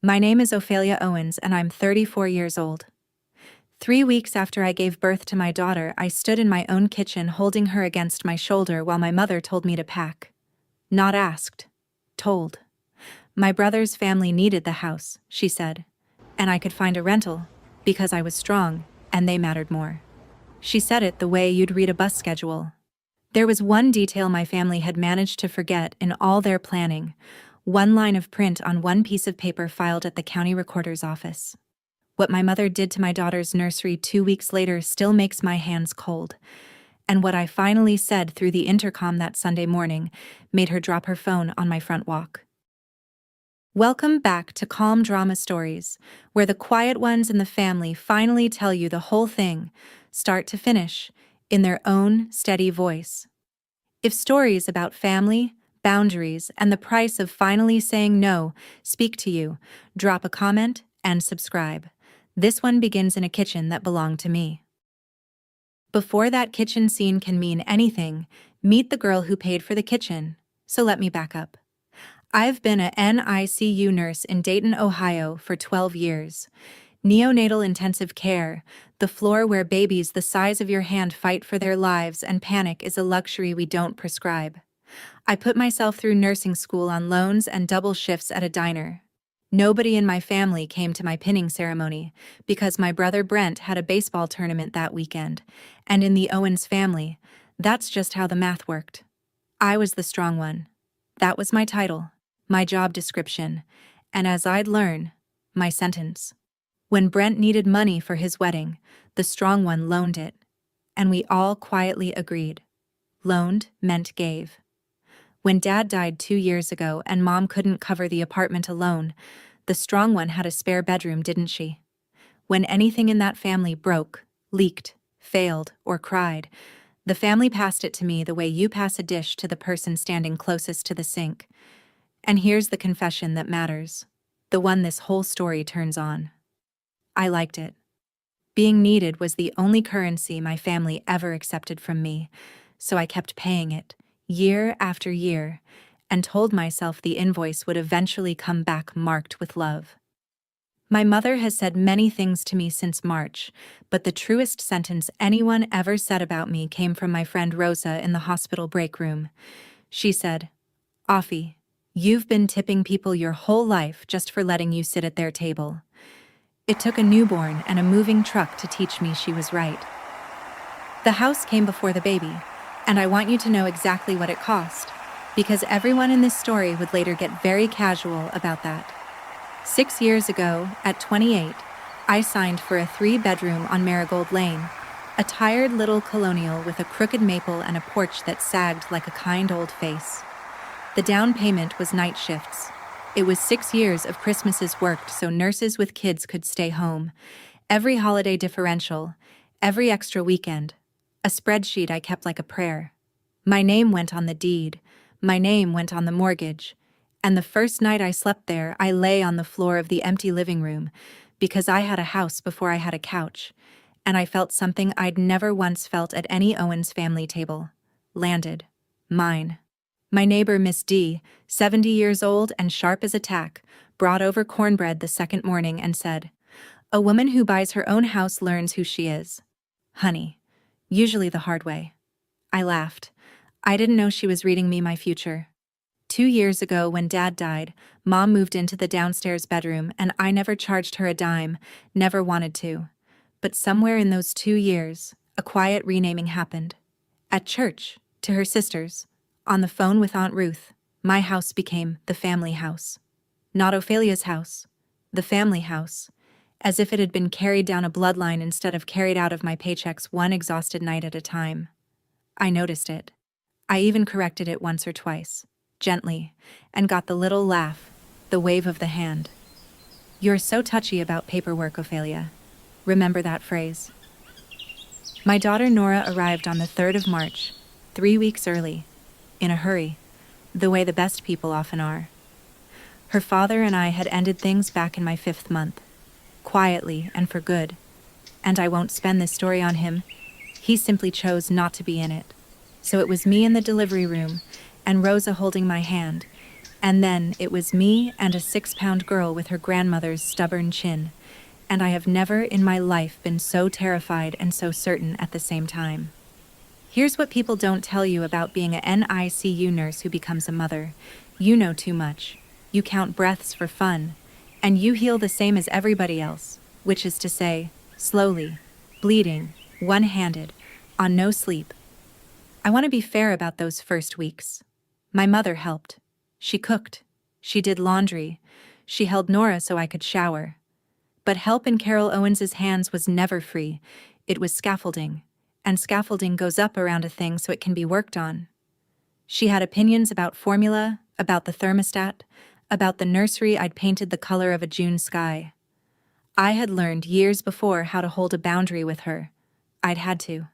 My name is Ofelia Owens, and I'm 34 years old. 3 weeks after I gave birth to my daughter, I stood in my own kitchen holding her against my shoulder while my mother told me to pack. Not asked. Told. My brother's family needed the house, she said, and I could find a rental, because I was strong, and they mattered more. She said it the way you'd read a bus schedule. There was one detail my family had managed to forget in all their planning, one line of print on one piece of paper filed at the county recorder's office. What my mother did to my daughter's nursery 2 weeks later still makes my hands cold. And what I finally said through the intercom that Sunday morning made her drop her phone on my front walk. Welcome back to Calm Drama Stories, where the quiet ones in the family finally tell you the whole thing, start to finish, in their own steady voice. If stories about family, boundaries, and the price of finally saying no speak to you, drop a comment and subscribe. This one begins in a kitchen that belonged to me. Before that kitchen scene can mean anything, meet the girl who paid for the kitchen. So let me back up. I've been a NICU nurse in Dayton, Ohio for 12 years. Neonatal intensive care, the floor where babies the size of your hand fight for their lives and panic is a luxury we don't prescribe. I put myself through nursing school on loans and double shifts at a diner. Nobody in my family came to my pinning ceremony because my brother Brent had a baseball tournament that weekend, and in the Owens family, that's just how the math worked. I was the strong one. That was my title, my job description, and as I'd learn, my sentence. When Brent needed money for his wedding, the strong one loaned it, and we all quietly agreed. Loaned meant gave. When Dad died 2 years ago and Mom couldn't cover the apartment alone, the strong one had a spare bedroom, didn't she? When anything in that family broke, leaked, failed, or cried, the family passed it to me the way you pass a dish to the person standing closest to the sink. And here's the confession that matters, the one this whole story turns on. I liked it. Being needed was the only currency my family ever accepted from me, so I kept paying it, year after year, and told myself the invoice would eventually come back marked with love. My mother has said many things to me since March, but the truest sentence anyone ever said about me came from my friend Rosa in the hospital break room. She said, "Offie, you've been tipping people your whole life just for letting you sit at their table." It took a newborn and a moving truck to teach me she was right. The house came before the baby, and I want you to know exactly what it cost, because everyone in this story would later get very casual about that. 6 years ago, at 28, I signed for a 3-bedroom on Marigold Lane, a tired little colonial with a crooked maple and a porch that sagged like a kind old face. The down payment was night shifts. It was 6 years of Christmases worked so nurses with kids could stay home. Every holiday differential, every extra weekend. A spreadsheet I kept like a prayer. My name went on the deed. My name went on the mortgage. And the first night I slept there, I lay on the floor of the empty living room because I had a house before I had a couch, and I felt something I'd never once felt at any Owens family table. Landed. Mine. My neighbor Miss D, 70 years old and sharp as a tack, brought over cornbread the second morning and said, "A woman who buys her own house learns who she is. Honey. Usually the hard way." I laughed. I didn't know she was reading me my future. 2 years ago when Dad died, Mom moved into the downstairs bedroom and I never charged her a dime, never wanted to. But somewhere in those 2 years, a quiet renaming happened. At church, to her sisters, on the phone with Aunt Ruth, my house became the family house. Not Ophelia's house, the family house, as if it had been carried down a bloodline instead of carried out of my paychecks one exhausted night at a time. I noticed it. I even corrected it once or twice, gently, and got the little laugh, the wave of the hand. "You're so touchy about paperwork, Ofelia." Remember that phrase. My daughter Nora arrived on the 3rd of March, 3 weeks early, in a hurry, the way the best people often are. Her father and I had ended things back in my 5th month, quietly and for good, and I won't spend this story on him. He simply chose not to be in it. So it was me in the delivery room, and Rosa holding my hand, And then it was me and a 6-pound girl with her grandmother's stubborn chin, and I have never in my life been so terrified and so certain at the same time. Here's what people don't tell you about being an NICU nurse who becomes a mother. You know too much. You count breaths for fun, and you heal the same as everybody else, which is to say, slowly, bleeding, one-handed, on no sleep. I want to be fair about those first weeks. My mother helped. She cooked. She did laundry. She held Nora so I could shower. But help in Carol Owens's hands was never free. It was scaffolding, and scaffolding goes up around a thing so it can be worked on. She had opinions about formula, about the thermostat, about the nursery I'd painted the color of a June sky. I had learned years before how to hold a boundary with her. I'd had to.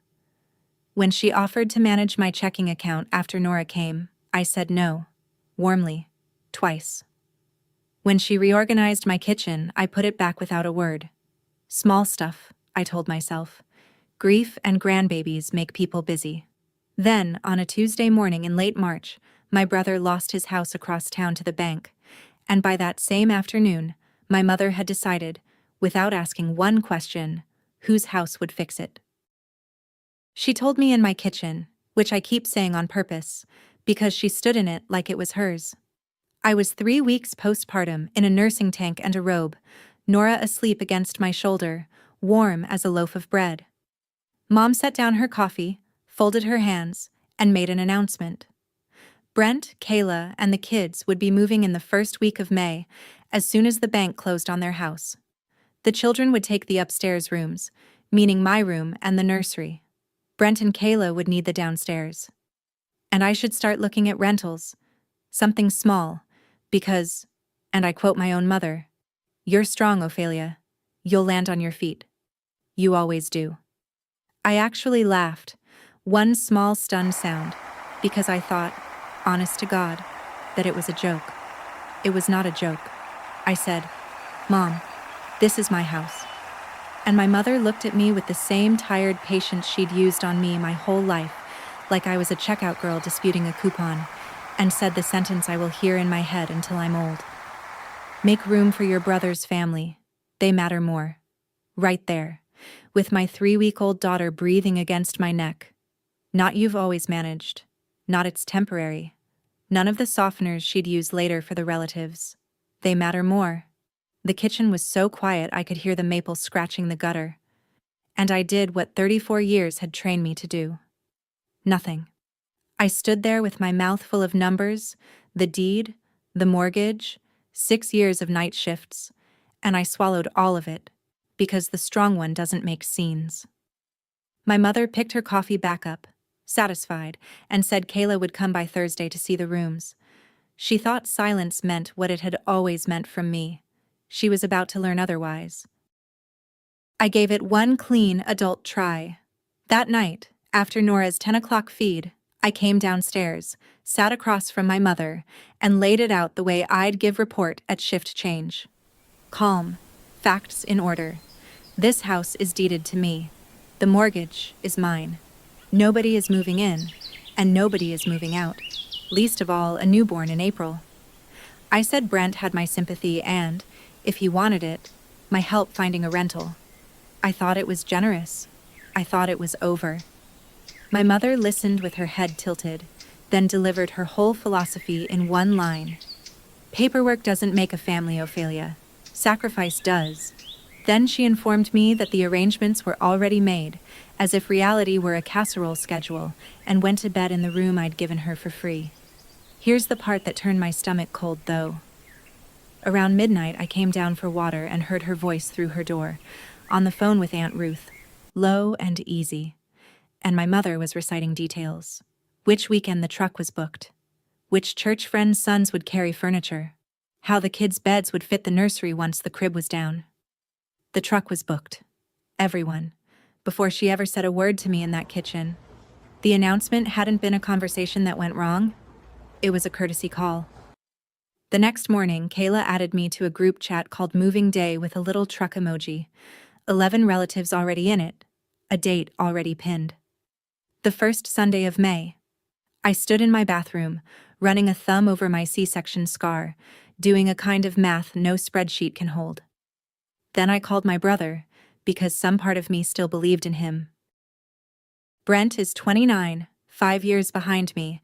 When she offered to manage my checking account after Nora came, I said no, warmly, twice. When she reorganized my kitchen, I put it back without a word. Small stuff, I told myself. Grief and grandbabies make people busy. Then, on a Tuesday morning in late March, my brother lost his house across town to the bank, and by that same afternoon, my mother had decided, without asking one question, whose house would fix it. She told me in my kitchen, which I keep saying on purpose, because she stood in it like it was hers. I was 3 weeks postpartum in a nursing tank and a robe, Nora asleep against my shoulder, warm as a loaf of bread. Mom set down her coffee, folded her hands, and made an announcement. Brent, Kayla, and the kids would be moving in the first week of May, as soon as the bank closed on their house. The children would take the upstairs rooms, meaning my room and the nursery. Brent and Kayla would need the downstairs. And I should start looking at rentals, something small, because, and I quote my own mother, "You're strong, Ofelia. You'll land on your feet. You always do." I actually laughed, one small stunned sound, because I thought, honest to God, that it was a joke. It was not a joke. I said, "Mom, this is my house." And my mother looked at me with the same tired patience she'd used on me my whole life, like I was a checkout girl disputing a coupon, and said the sentence I will hear in my head until I'm old. "Make room for your brother's family. They matter more." Right there, with my 3-week-old daughter breathing against my neck. Not "you've always managed." Not "it's temporary." None of the softeners she'd use later for the relatives. They matter more. The kitchen was so quiet I could hear the maple scratching the gutter. And I did what 34 years had trained me to do. Nothing. I stood there with my mouth full of numbers, the deed, the mortgage, 6 years of night shifts, and I swallowed all of it, because the strong one doesn't make scenes. My mother picked her coffee back up, satisfied, and said Kayla would come by Thursday to see the rooms. She thought silence meant what it had always meant from me. She was about to learn otherwise. I gave it one clean adult try. That night, after Nora's 10 o'clock feed, I came downstairs, sat across from my mother, and laid it out the way I'd give report at shift change. Calm, facts in order. This house is deeded to me. The mortgage is mine. Nobody is moving in, and nobody is moving out, least of all a newborn in April. I said Brent had my sympathy and, if he wanted it, my help finding a rental. I thought it was generous. I thought it was over. My mother listened with her head tilted, then delivered her whole philosophy in one line. "Paperwork doesn't make a family, Ofelia. Sacrifice does." Then she informed me that the arrangements were already made, as if reality were a casserole schedule, and went to bed in the room I'd given her for free. Here's the part that turned my stomach cold, though. Around midnight, I came down for water and heard her voice through her door, on the phone with Aunt Ruth, low and easy. And my mother was reciting details. Which weekend the truck was booked. Which church friends' sons would carry furniture. How the kids' beds would fit the nursery once the crib was down. The truck was booked. Everyone. Before she ever said a word to me in that kitchen. The announcement hadn't been a conversation that went wrong. It was a courtesy call. The next morning, Kayla added me to a group chat called Moving Day with a little truck emoji. 11 relatives already in it. A date already pinned. The first Sunday of May. I stood in my bathroom, running a thumb over my C-section scar, doing a kind of math no spreadsheet can hold. Then I called my brother, because some part of me still believed in him. Brent is 29, 5 years behind me,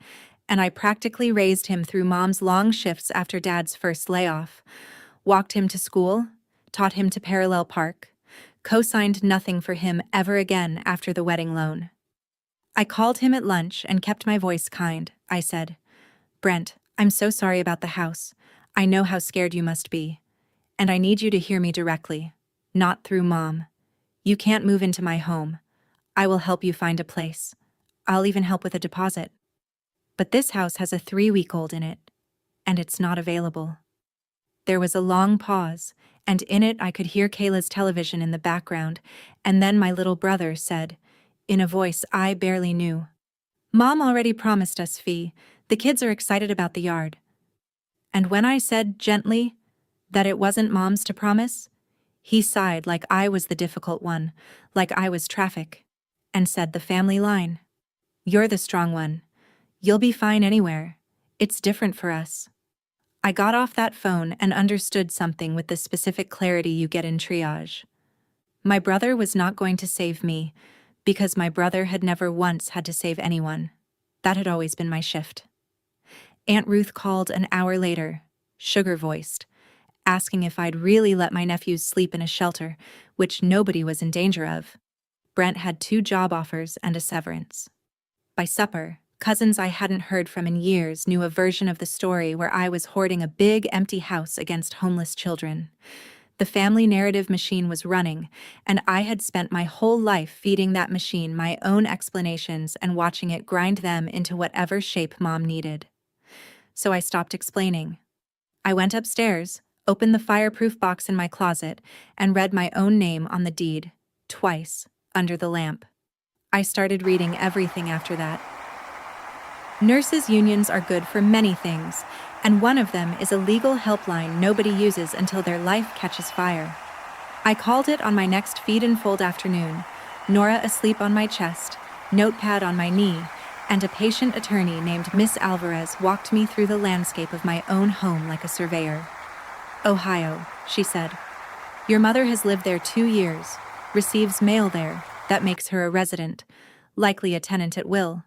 and I practically raised him through Mom's long shifts after Dad's first layoff, walked him to school, taught him to parallel park, co-signed nothing for him ever again after the wedding loan. I called him at lunch and kept my voice kind. I said, "Brent, I'm so sorry about the house. I know how scared you must be. And I need you to hear me directly, not through Mom. You can't move into my home. I will help you find a place. I'll even help with a deposit. But this house has a 3-week-old in it, and it's not available." There was a long pause, and in it I could hear Kayla's television in the background, and then my little brother said, in a voice I barely knew, "Mom already promised us fee. The kids are excited about the yard." And when I said gently that it wasn't Mom's to promise, he sighed like I was the difficult one, like I was traffic, and said the family line. "You're the strong one. You'll be fine anywhere. It's different for us." I got off that phone and understood something with the specific clarity you get in triage. My brother was not going to save me, because my brother had never once had to save anyone. That had always been my shift. Aunt Ruth called an hour later, sugar-voiced, asking if I'd really let my nephews sleep in a shelter, which nobody was in danger of. Brent had 2 job offers and a severance. By supper, cousins I hadn't heard from in years knew a version of the story where I was hoarding a big empty house against homeless children. The family narrative machine was running, and I had spent my whole life feeding that machine my own explanations and watching it grind them into whatever shape Mom needed. So I stopped explaining. I went upstairs, opened the fireproof box in my closet, and read my own name on the deed, twice, under the lamp. I started reading everything after that. Nurses' unions are good for many things, and one of them is a legal helpline nobody uses until their life catches fire. I called it on my next feed and fold afternoon, Nora asleep on my chest, notepad on my knee, and a patient attorney named Miss Alvarez walked me through the landscape of my own home like a surveyor. "Ohio," she said. "Your mother has lived there 2 years, receives mail there, that makes her a resident, likely a tenant at will.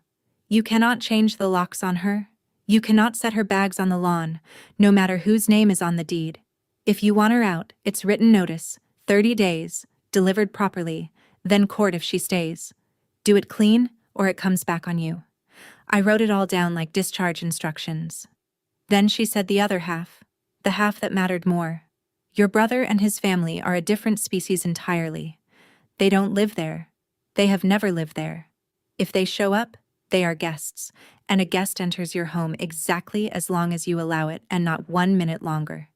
You cannot change the locks on her. You cannot set her bags on the lawn, no matter whose name is on the deed. If you want her out, it's written notice, 30 days, delivered properly, then court if she stays. Do it clean, or it comes back on you." I wrote it all down like discharge instructions. Then she said the other half, the half that mattered more. "Your brother and his family are a different species entirely. They don't live there. They have never lived there. If they show up, they are guests, and a guest enters your home exactly as long as you allow it and not 1 minute longer.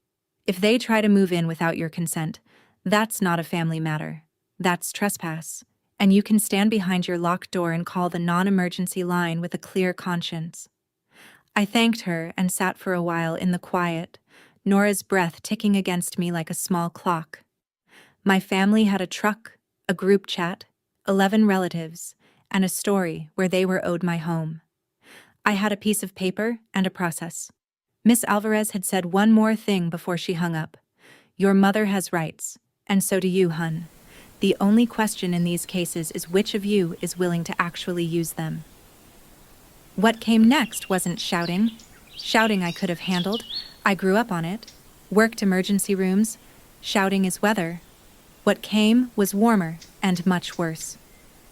If they try to move in without your consent, that's not a family matter. That's trespass, and you can stand behind your locked door and call the non-emergency line with a clear conscience." I thanked her and sat for a while in the quiet, Nora's breath ticking against me like a small clock. My family had a truck, a group chat, 11 relatives, and a story where they were owed my home. I had a piece of paper and a process. Miss Alvarez had said one more thing before she hung up. "Your mother has rights, and so do you, hun. The only question in these cases is which of you is willing to actually use them." What came next wasn't shouting. Shouting I could have handled. I grew up on it. Worked emergency rooms. Shouting is weather. What came was warmer and much worse.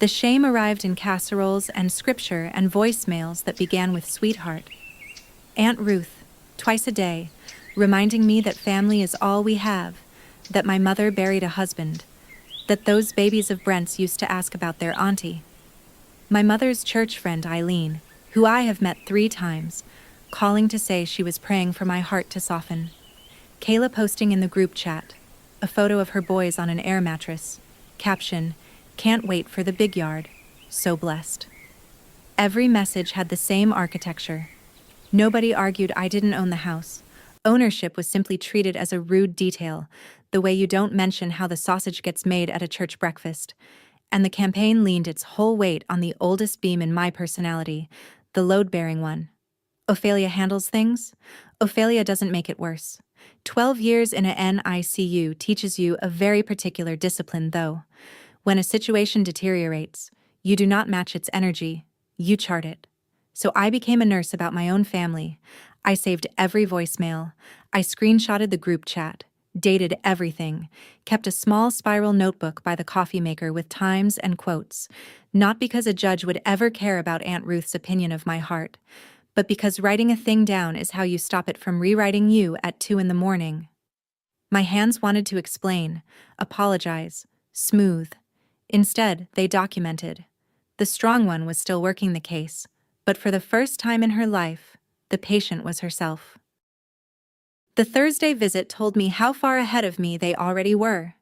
The shame arrived in casseroles and scripture and voicemails that began with "Sweetheart." Aunt Ruth, twice a day, reminding me that family is all we have, that my mother buried a husband, that those babies of Brent's used to ask about their auntie. My mother's church friend Eileen, who I have met 3 times, calling to say she was praying for my heart to soften. Kayla posting in the group chat, a photo of her boys on an air mattress, caption, "Can't wait for the big yard, so blessed." Every message had the same architecture. Nobody argued I didn't own the house. Ownership was simply treated as a rude detail, the way you don't mention how the sausage gets made at a church breakfast. And the campaign leaned its whole weight on the oldest beam in my personality, the load-bearing one. Ofelia handles things. Ofelia doesn't make it worse. 12 years in a NICU teaches you a very particular discipline, though. When a situation deteriorates, you do not match its energy, you chart it. So I became a nurse about my own family. I saved every voicemail. I screenshotted the group chat, dated everything, kept a small spiral notebook by the coffee maker with times and quotes, not because a judge would ever care about Aunt Ruth's opinion of my heart, but because writing a thing down is how you stop it from rewriting you at 2 in the morning. My hands wanted to explain, apologize, smooth. Instead, they documented. The strong one was still working the case, but for the first time in her life, the patient was herself. The Thursday visit told me how far ahead of me they already were.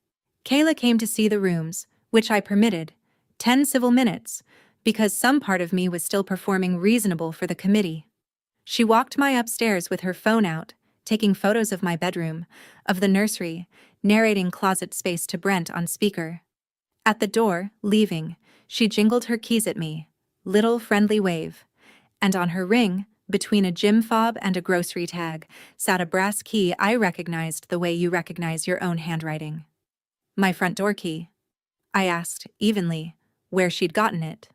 Kayla came to see the rooms, which I permitted, 10 civil minutes, because some part of me was still performing reasonable for the committee. She walked my upstairs with her phone out, taking photos of my bedroom, of the nursery, narrating closet space to Brent on speaker. At the door, leaving, she jingled her keys at me, little friendly wave, and on her ring, between a gym fob and a grocery tag, sat a brass key I recognized the way you recognize your own handwriting. My front door key. I asked, evenly, where she'd gotten it.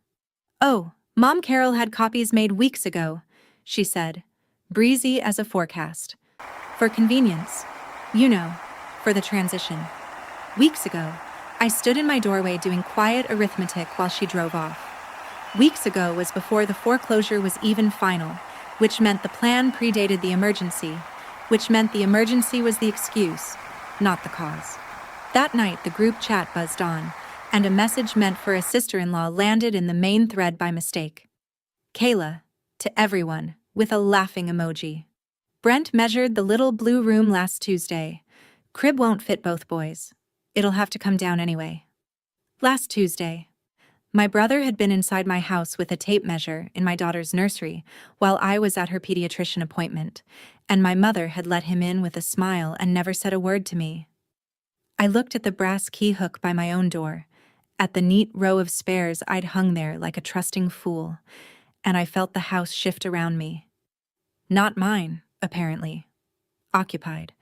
Oh, Mom Carol had copies made weeks ago, she said, breezy as a forecast. For convenience. You know, for the transition. Weeks ago, I stood in my doorway doing quiet arithmetic while she drove off. Weeks ago was before the foreclosure was even final, which meant the plan predated the emergency, which meant the emergency was the excuse, not the cause. That night, the group chat buzzed on, and a message meant for a sister-in-law landed in the main thread by mistake. Kayla, to everyone, with a laughing emoji. Brent measured the little blue room last Tuesday. Crib won't fit both boys. It'll have to come down anyway. Last Tuesday. My brother had been inside my house with a tape measure in my daughter's nursery while I was at her pediatrician appointment, and my mother had let him in with a smile and never said a word to me. I looked at the brass key hook by my own door, at the neat row of spares I'd hung there like a trusting fool, and I felt the house shift around me. Not mine, apparently. Occupied.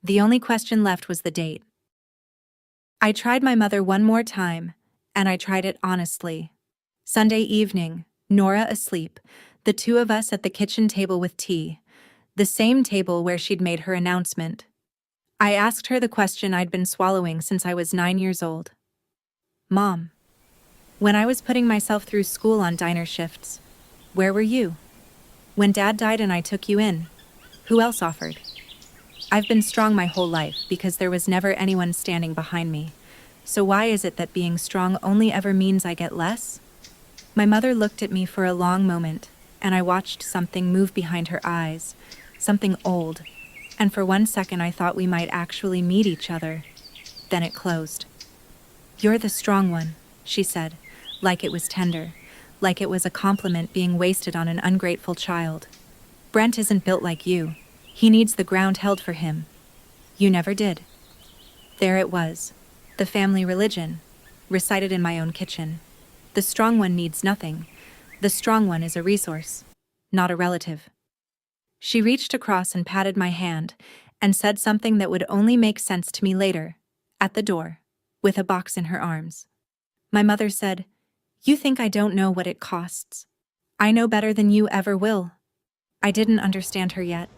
The only question left was the date. I tried my mother one more time, and I tried it honestly. Sunday evening, Nora asleep, the two of us at the kitchen table with tea, the same table where she'd made her announcement. I asked her the question I'd been swallowing since I was 9 years old. Mom, when I was putting myself through school on diner shifts, where were you? When Dad died and I took you in, who else offered? I've been strong my whole life because there was never anyone standing behind me. So why is it that being strong only ever means I get less? My mother looked at me for a long moment, and I watched something move behind her eyes, something old, and for 1 second I thought we might actually meet each other. Then it closed. You're the strong one, she said, like it was tender, like it was a compliment being wasted on an ungrateful child. Brent isn't built like you. He needs the ground held for him. You never did. There it was. The family religion, recited in my own kitchen. The strong one needs nothing. The strong one is a resource, not a relative. She reached across and patted my hand, and said something that would only make sense to me later, at the door, with a box in her arms. My mother said, "You think I don't know what it costs. I know better than you ever will." I didn't understand her yet.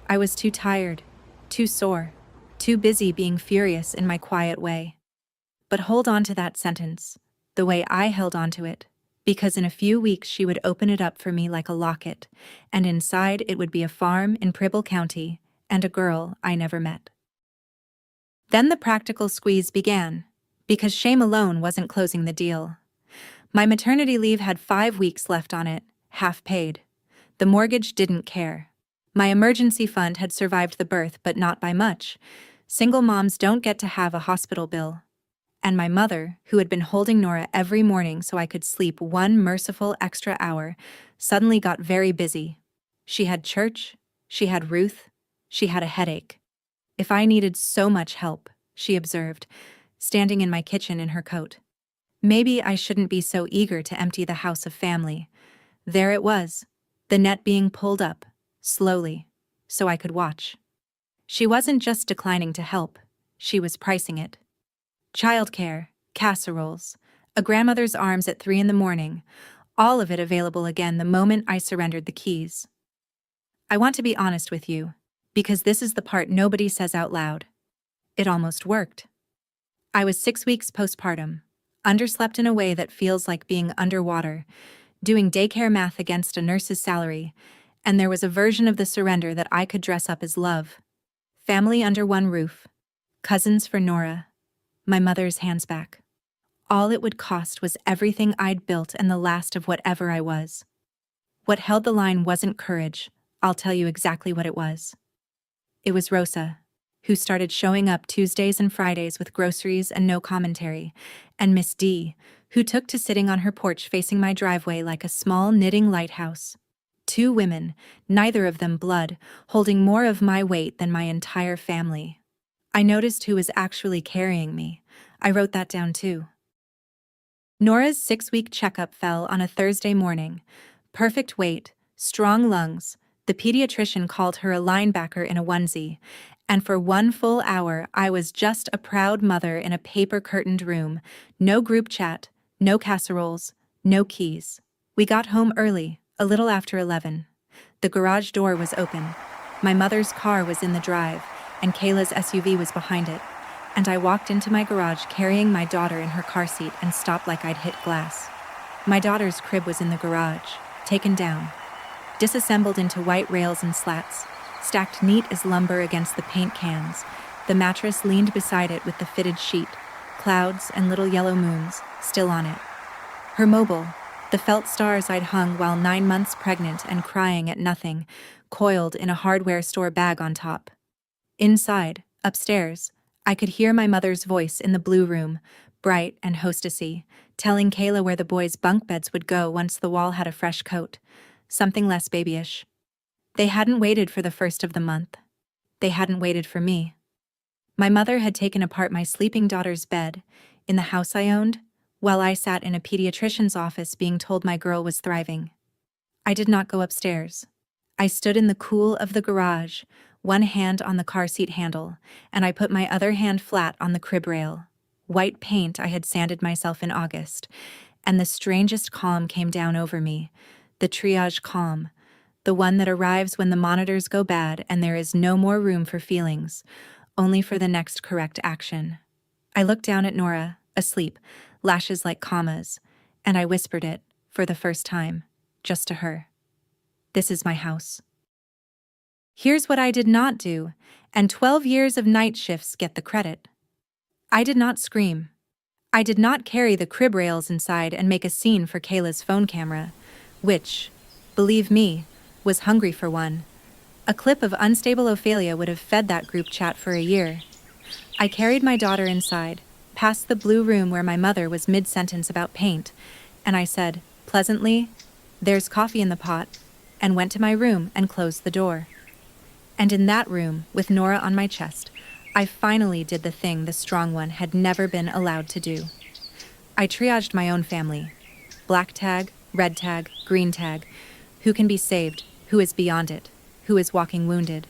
I was too tired, too sore, too busy being furious in my quiet way. But hold on to that sentence, the way I held on to it, because in a few weeks she would open it up for me like a locket, and inside it would be a farm in Preble County and a girl I never met. Then the practical squeeze began, because shame alone wasn't closing the deal. My maternity leave had 5 weeks left on it, half paid. The mortgage didn't care. My emergency fund had survived the birth, but not by much. Single moms don't get to have a hospital bill. And my mother, who had been holding Nora every morning so I could sleep 1 merciful extra hour, suddenly got very busy. She had church, she had Ruth, she had a headache. If I needed so much help, she observed, standing in my kitchen in her coat. Maybe I shouldn't be so eager to empty the house of family. There it was, the net being pulled up, slowly, so I could watch. She wasn't just declining to help, she was pricing it. Childcare, casseroles, a grandmother's arms at 3 a.m, all of it available again the moment I surrendered the keys. I want to be honest with you, because this is the part nobody says out loud. It almost worked. I was 6 weeks postpartum, underslept in a way that feels like being underwater, doing daycare math against a nurse's salary, and there was a version of the surrender that I could dress up as love. Family under one roof, cousins for Nora, my mother's hands back. All it would cost was everything I'd built and the last of whatever I was. What held the line wasn't courage, I'll tell you exactly what it was. It was Rosa, who started showing up Tuesdays and Fridays with groceries and no commentary, and Miss D, who took to sitting on her porch facing my driveway like a small knitting lighthouse. 2 women, neither of them blood, holding more of my weight than my entire family. I noticed who was actually carrying me. I wrote that down too. Nora's 6-week checkup fell on a Thursday morning. Perfect weight, strong lungs. The pediatrician called her a linebacker in a onesie, and for 1 full hour I was just a proud mother in a paper-curtained room. No group chat, no casseroles, no keys. We got home early, a little after 11. The garage door was open. My mother's car was in the drive, and Kayla's SUV was behind it, and I walked into my garage carrying my daughter in her car seat and stopped like I'd hit glass. My daughter's crib was in the garage, taken down, disassembled into white rails and slats, stacked neat as lumber against the paint cans. The mattress leaned beside it with the fitted sheet, clouds and little yellow moons still on it. Her mobile, the felt stars I'd hung while 9 months pregnant and crying at nothing, coiled in a hardware store bag on top. Inside, upstairs, I could hear my mother's voice in the blue room, bright and hostessy, telling Kayla where the boys' bunk beds would go once the wall had a fresh coat, something less babyish. They hadn't waited for the first of the month. They hadn't waited for me. My mother had taken apart my sleeping daughter's bed, in the house I owned, while I sat in a pediatrician's office being told my girl was thriving. I did not go upstairs. I stood in the cool of the garage, one hand on the car seat handle, and I put my other hand flat on the crib rail. White paint I had sanded myself in August, and the strangest calm came down over me, the triage calm, the one that arrives when the monitors go bad and there is no more room for feelings, only for the next correct action. I looked down at Nora, asleep, lashes like commas, and I whispered it, for the first time, just to her. This is my house. Here's what I did not do, and 12 years of night shifts get the credit. I did not scream. I did not carry the crib rails inside and make a scene for Kayla's phone camera, which, believe me, was hungry for one. A clip of unstable Ofelia would have fed that group chat for a year. I carried my daughter inside, past the blue room where my mother was mid-sentence about paint, and I said, pleasantly, "There's coffee in the pot," and went to my room and closed the door. And in that room, with Nora on my chest, I finally did the thing the strong one had never been allowed to do. I triaged my own family. Black tag, red tag, green tag. Who can be saved? Who is beyond it? Who is walking wounded?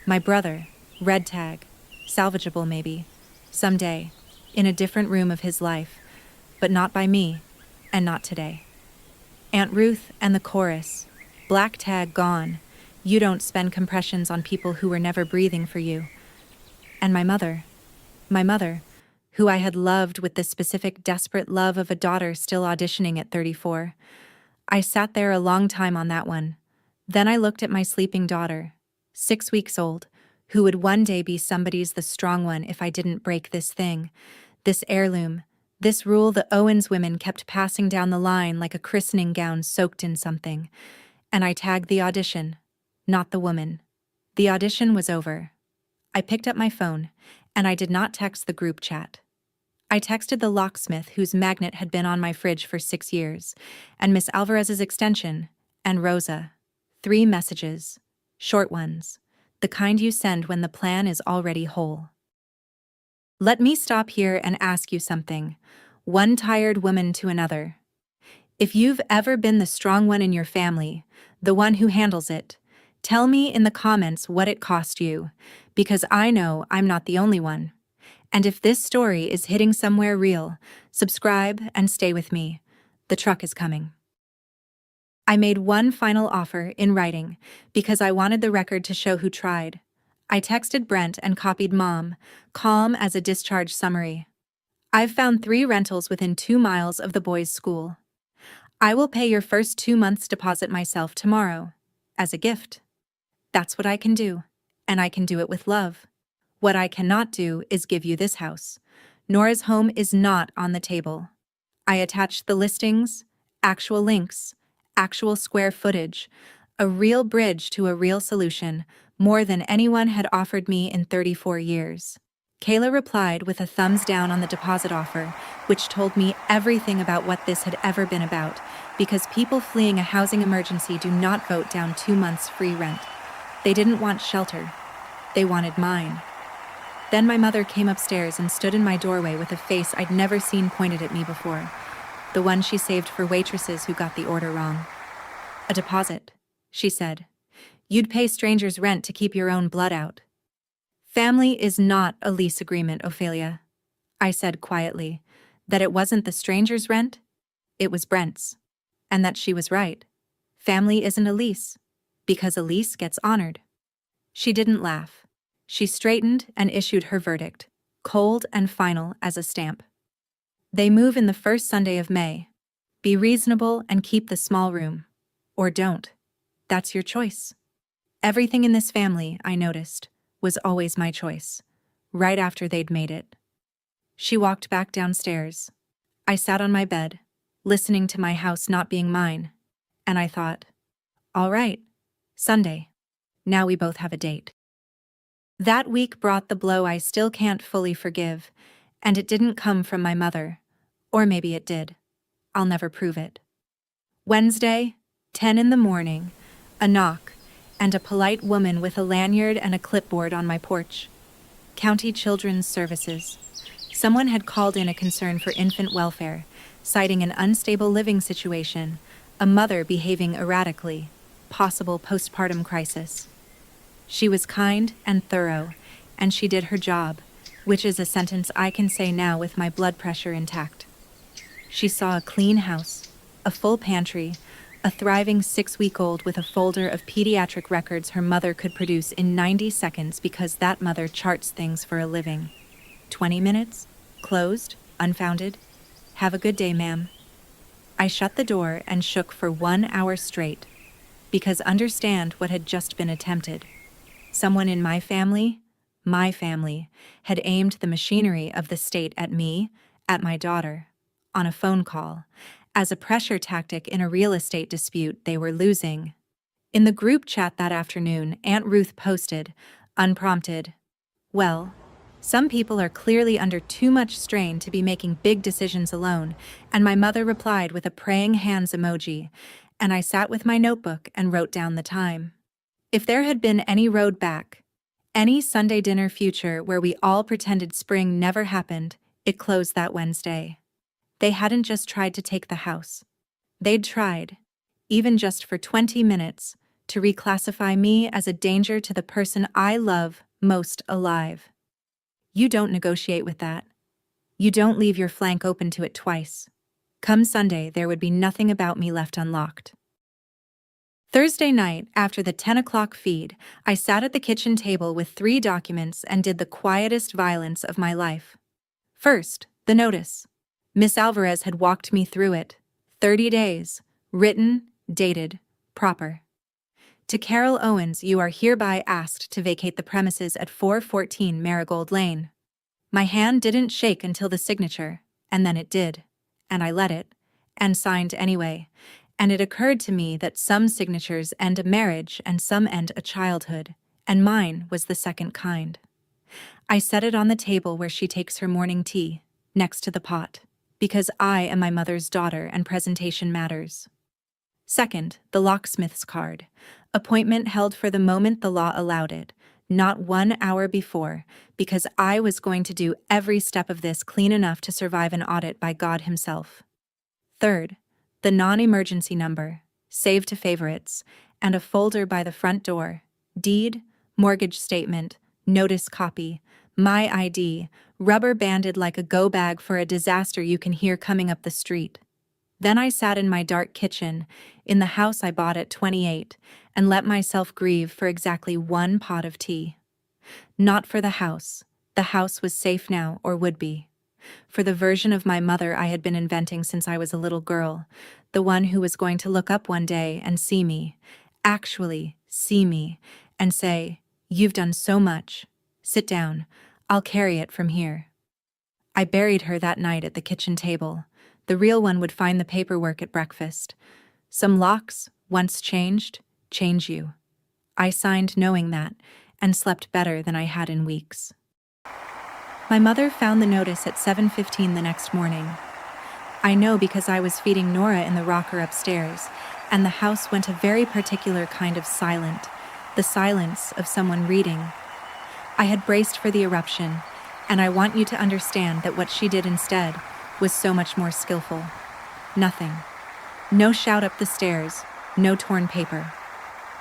My brother, red tag, salvageable maybe, someday, in a different room of his life, but not by me, and not today. Aunt Ruth and the chorus, black tag gone. You don't spend compressions on people who were never breathing for you. And my mother, who I had loved with the specific desperate love of a daughter still auditioning at 34. I sat there a long time on that one. Then I looked at my sleeping daughter, 6 weeks old, who would one day be somebody's the strong one if I didn't break this thing, this heirloom, this rule the Owens women kept passing down the line like a christening gown soaked in something. And I tagged the audition, not the woman. The audition was over. I picked up my phone, and I did not text the group chat. I texted the locksmith whose magnet had been on my fridge for 6 years, and Miss Alvarez's extension, and Rosa. 3 messages, short ones, the kind you send when the plan is already whole. Let me stop here and ask you something, one tired woman to another. If you've ever been the strong one in your family, The one who handles it. Tell me in the comments what it cost you, because I know I'm not the only one. And if this story is hitting somewhere real, subscribe and stay with me. The truck is coming. I made one final offer in writing because I wanted the record to show who tried. I texted Brent and copied Mom, calm as a discharge summary. I've found 3 rentals within 2 miles of the boys' school. I will pay your first 2 months' deposit myself tomorrow, as a gift. That's what I can do, and I can do it with love. What I cannot do is give you this house. Nora's home is not on the table. I attached the listings, actual links, actual square footage, a real bridge to a real solution, more than anyone had offered me in 34 years. Kayla replied with a thumbs down on the deposit offer, which told me everything about what this had ever been about, because people fleeing a housing emergency do not vote down 2 months free rent. They didn't want shelter. They wanted mine. Then my mother came upstairs and stood in my doorway with a face I'd never seen pointed at me before. The one she saved for waitresses who got the order wrong. A deposit, she said. You'd pay strangers rent to keep your own blood out. Family is not a lease agreement, Ofelia. I said quietly, that it wasn't the stranger's rent, it was Brent's. And that she was right. Family isn't a lease, because a lease gets honored. She didn't laugh. She straightened and issued her verdict, cold and final as a stamp. They move in the first Sunday of May. Be reasonable and keep the small room. Or don't. That's your choice. Everything in this family, I noticed, was always my choice, right after they'd made it. She walked back downstairs. I sat on my bed, listening to my house not being mine, and I thought, all right, Sunday. Now we both have a date. That week brought the blow I still can't fully forgive, and it didn't come from my mother. Or maybe it did. I'll never prove it. Wednesday, 10 in the morning, a knock, and a polite woman with a lanyard and a clipboard on my porch. County Children's Services. Someone had called in a concern for infant welfare, citing an unstable living situation, a mother behaving erratically, possible postpartum crisis. She was kind and thorough, and she did her job, which is a sentence I can say now with my blood pressure intact. She saw a clean house, a full pantry, a thriving 6-week-old with a folder of pediatric records her mother could produce in 90 seconds because that mother charts things for a living. 20 minutes? Closed? Unfounded? Have a good day, ma'am. I shut the door and shook for 1 hour straight, because understand what had just been attempted. Someone in my family, had aimed the machinery of the state at me, at my daughter, on a phone call, as a pressure tactic in a real estate dispute they were losing. In the group chat that afternoon, Aunt Ruth posted, unprompted, well, some people are clearly under too much strain to be making big decisions alone, and my mother replied with a praying hands emoji, and I sat with my notebook and wrote down the time. If there had been any road back, any Sunday dinner future where we all pretended spring never happened, it closed that Wednesday. They hadn't just tried to take the house. They'd tried, even just for 20 minutes, to reclassify me as a danger to the person I love most alive. You don't negotiate with that. You don't leave your flank open to it twice. Come Sunday, there would be nothing about me left unlocked. Thursday night, after the 10 o'clock feed, I sat at the kitchen table with 3 documents and did the quietest violence of my life. First, the notice. Miss Alvarez had walked me through it. 30 days. Written, dated, proper. To Carol Owens, you are hereby asked to vacate the premises at 414 Marigold Lane. My hand didn't shake until the signature, and then it did. And I let it, and signed anyway. And it occurred to me that some signatures end a marriage and some end a childhood, and mine was the second kind. I set it on the table where she takes her morning tea, next to the pot, because I am my mother's daughter and presentation matters. Second, the locksmith's card. Appointment held for the moment the law allowed it, not 1 hour before, because I was going to do every step of this clean enough to survive an audit by God himself. Third, the non-emergency number, saved to favorites, and a folder by the front door. Deed, mortgage statement, notice copy, my ID, rubber banded like a go bag for a disaster you can hear coming up the street. Then I sat in my dark kitchen, in the house I bought at 28, and let myself grieve for exactly one pot of tea. Not for the house. The house was safe now, or would be. For the version of my mother I had been inventing since I was a little girl, the one who was going to look up one day and see me, actually see me, and say, "You've done so much. Sit down. I'll carry it from here." I buried her that night at the kitchen table. The real one would find the paperwork at breakfast. Some locks, once changed, change you. I signed knowing that, and slept better than I had in weeks. My mother found the notice at 7:15 the next morning. I know because I was feeding Nora in the rocker upstairs, and the house went a very particular kind of silent, the silence of someone reading. I had braced for the eruption, and I want you to understand that what she did instead was so much more skillful. Nothing. No shout up the stairs, no torn paper.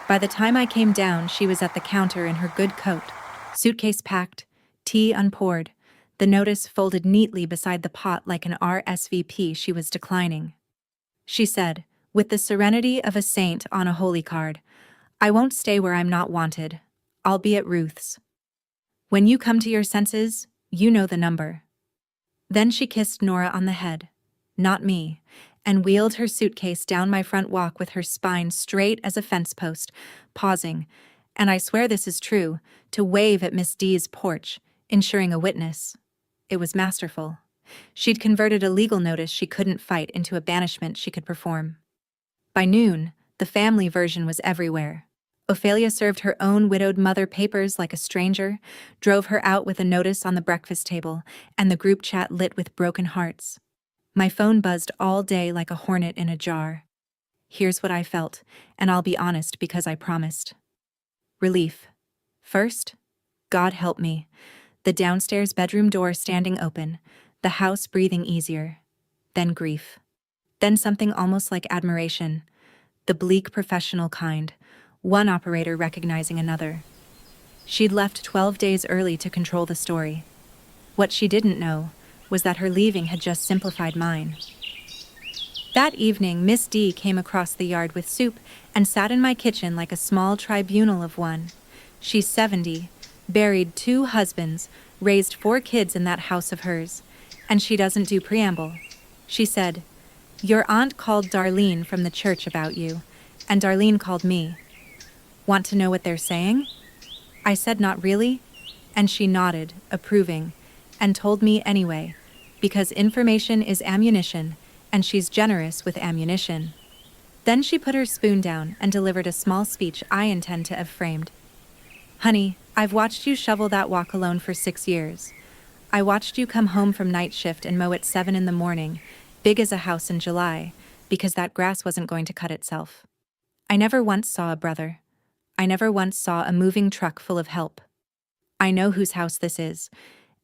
By the time I came down, she was at the counter in her good coat, suitcase packed, tea unpoured, the notice folded neatly beside the pot like an RSVP she was declining. She said, with the serenity of a saint on a holy card, "I won't stay where I'm not wanted. I'll be at Ruth's. When you come to your senses, you know the number." Then she kissed Nora on the head, not me, and wheeled her suitcase down my front walk with her spine straight as a fence post, pausing, and I swear this is true, to wave at Miss D's porch, ensuring a witness. It was masterful. She'd converted a legal notice she couldn't fight into a banishment she could perform. By noon, the family version was everywhere. Ofelia served her own widowed mother papers like a stranger, drove her out with a notice on the breakfast table, and the group chat lit with broken hearts. My phone buzzed all day like a hornet in a jar. Here's what I felt, and I'll be honest because I promised. Relief. First, God help me. The downstairs bedroom door standing open, the house breathing easier. Then grief. Then something almost like admiration. The bleak professional kind, one operator recognizing another. She'd left 12 days early to control the story. What she didn't know was that her leaving had just simplified mine. That evening, Miss D came across the yard with soup and sat in my kitchen like a small tribunal of one. She's 70, buried 2 husbands, raised 4 kids in that house of hers, and she doesn't do preamble. She said, "Your aunt called Darlene from the church about you, and Darlene called me. Want to know what they're saying?" I said not really, and she nodded, approving, and told me anyway, because information is ammunition, and she's generous with ammunition. Then she put her spoon down and delivered a small speech I intend to have framed. "Honey, I've watched you shovel that walk alone for 6 years. I watched you come home from night shift and mow at 7 in the morning, big as a house in July, because that grass wasn't going to cut itself. I never once saw a brother. I never once saw a moving truck full of help. I know whose house this is,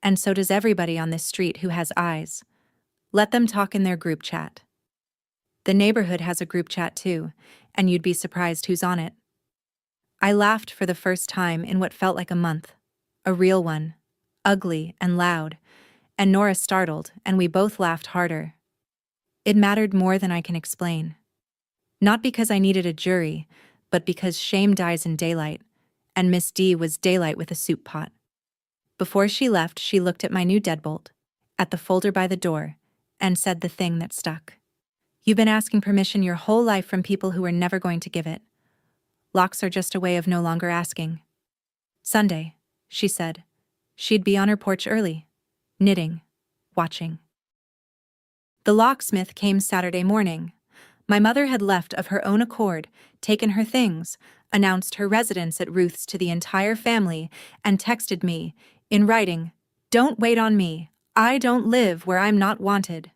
and so does everybody on this street who has eyes. Let them talk in their group chat. The neighborhood has a group chat too, and you'd be surprised who's on it." I laughed for the first time in what felt like a month. A real one, ugly and loud, and Nora startled, and we both laughed harder. It mattered more than I can explain. Not because I needed a jury, but because shame dies in daylight, and Miss D was daylight with a soup pot. Before she left, she looked at my new deadbolt, at the folder by the door, and said the thing that stuck. "You've been asking permission your whole life from people who are never going to give it. Locks are just a way of no longer asking." Sunday, she said. She'd be on her porch early, knitting, watching. The locksmith came Saturday morning. My mother had left of her own accord, taken her things, announced her residence at Ruth's to the entire family, and texted me, in writing, "Don't wait on me. I don't live where I'm not wanted."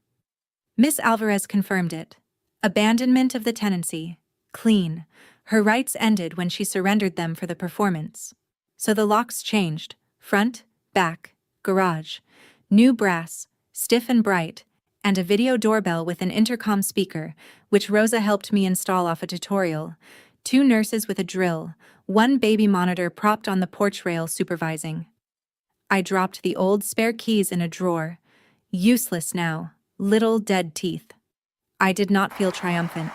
Miss Alvarez confirmed it. Abandonment of the tenancy. Clean. Her rights ended when she surrendered them for the performance. So the locks changed. Front, back, garage. New brass, stiff and bright, and a video doorbell with an intercom speaker, which Rosa helped me install off a tutorial. 2 nurses with a drill, 1 baby monitor propped on the porch rail supervising. I dropped the old spare keys in a drawer. Useless now, little dead teeth. I did not feel triumphant.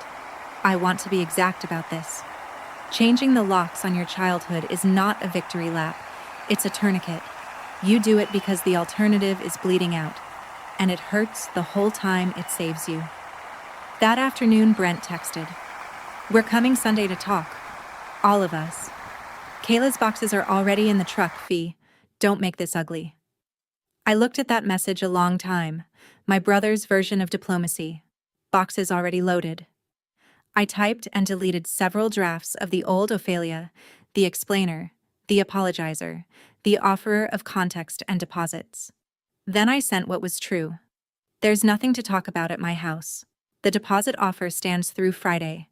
I want to be exact about this. Changing the locks on your childhood is not a victory lap. It's a tourniquet. You do it because the alternative is bleeding out, and it hurts the whole time it saves you. That afternoon, Brent texted, "We're coming Sunday to talk. All of us. Kayla's boxes are already in the truck, Fee. Don't make this ugly." I looked at that message a long time, my brother's version of diplomacy. Boxes already loaded. I typed and deleted several drafts of the old Ofelia, the explainer, the apologizer, the offerer of context and deposits. Then I sent what was true. "There's nothing to talk about at my house. The deposit offer stands through Friday.